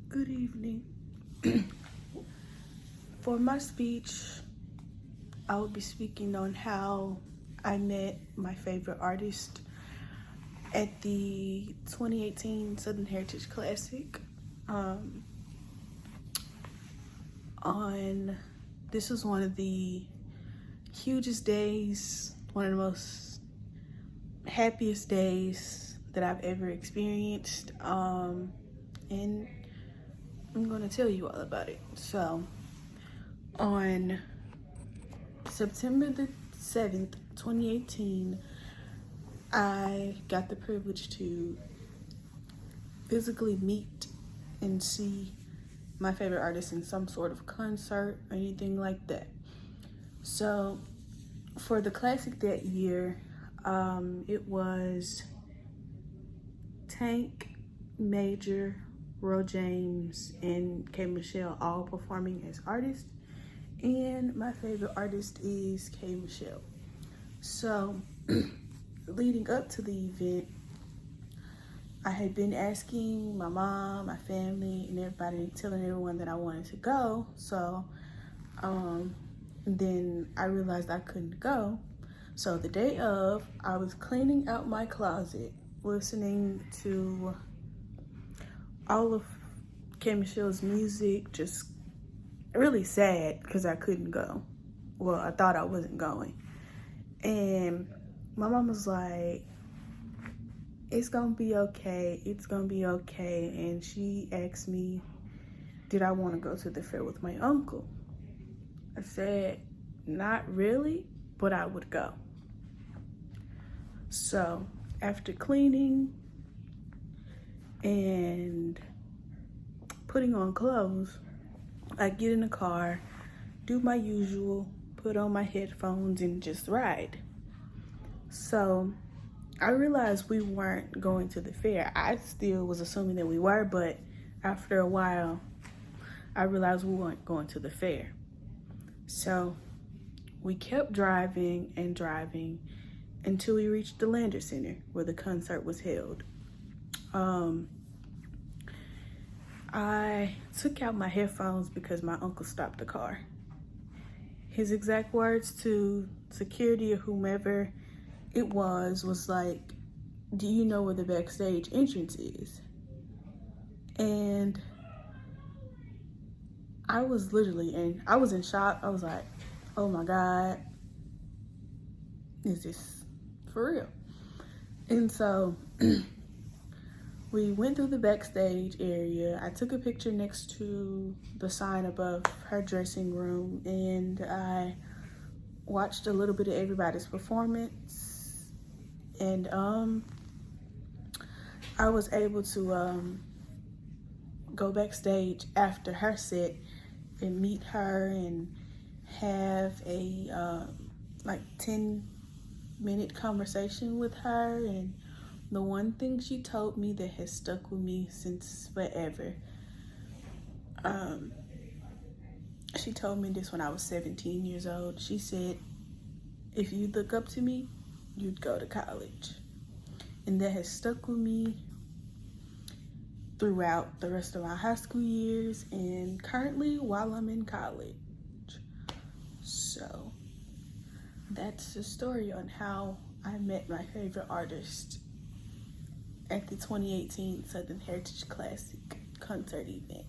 Good evening. For my speech, I will be speaking on how I met my favorite artist at the 2018 Southern Heritage Classic. This was one of the hugest days, one of the most happiest days that I've ever experienced. And I'm going to tell you all about it. So, on September the 7th, 2018, I got the privilege to physically meet and see my favorite artist in some sort of concert or anything like that. So, for the classic that year, it was Tank, Major, Ro James, and K. Michelle all performing as artists. And my favorite artist is K. Michelle. So, leading up to the event, I had been asking my mom, my family, and everybody, telling everyone that I wanted to go. So, then I realized I couldn't go. So the day of, I was cleaning out my closet, listening to all of K. Michelle's music, just really sad because I couldn't go. Well, I thought I wasn't going. And my mom was like, it's gonna be okay, it's gonna be okay. And she asked me, did I want to go to the fair with my uncle? I said, not really, but I would go. So after cleaning and putting on clothes, I get in the car, do my usual, put on my headphones and just ride. So I realized we weren't going to the fair. I still was assuming that we were, but after a while, I realized we weren't going to the fair. So we kept driving and driving until we reached the Lander Center where the concert was held. I took out my headphones because my uncle stopped the car. His exact words to security or whomever it was like, do you know where the backstage entrance is? And I was in shock. I was like, oh my God, is this for real? And so we went through the backstage area. I took a picture next to the sign above her dressing room, and I watched a little bit of everybody's performance. And I was able to go backstage after her set and meet her and have a 10-minute conversation with her. And the one thing she told me that has stuck with me since forever, she told me this when I was 17 years old. She said, if you look up to me, you'd go to college. And that has stuck with me throughout the rest of my high school years and currently while I'm in college. So that's the story on how I met my favorite artist at the 2018 Southern Heritage Classic concert event.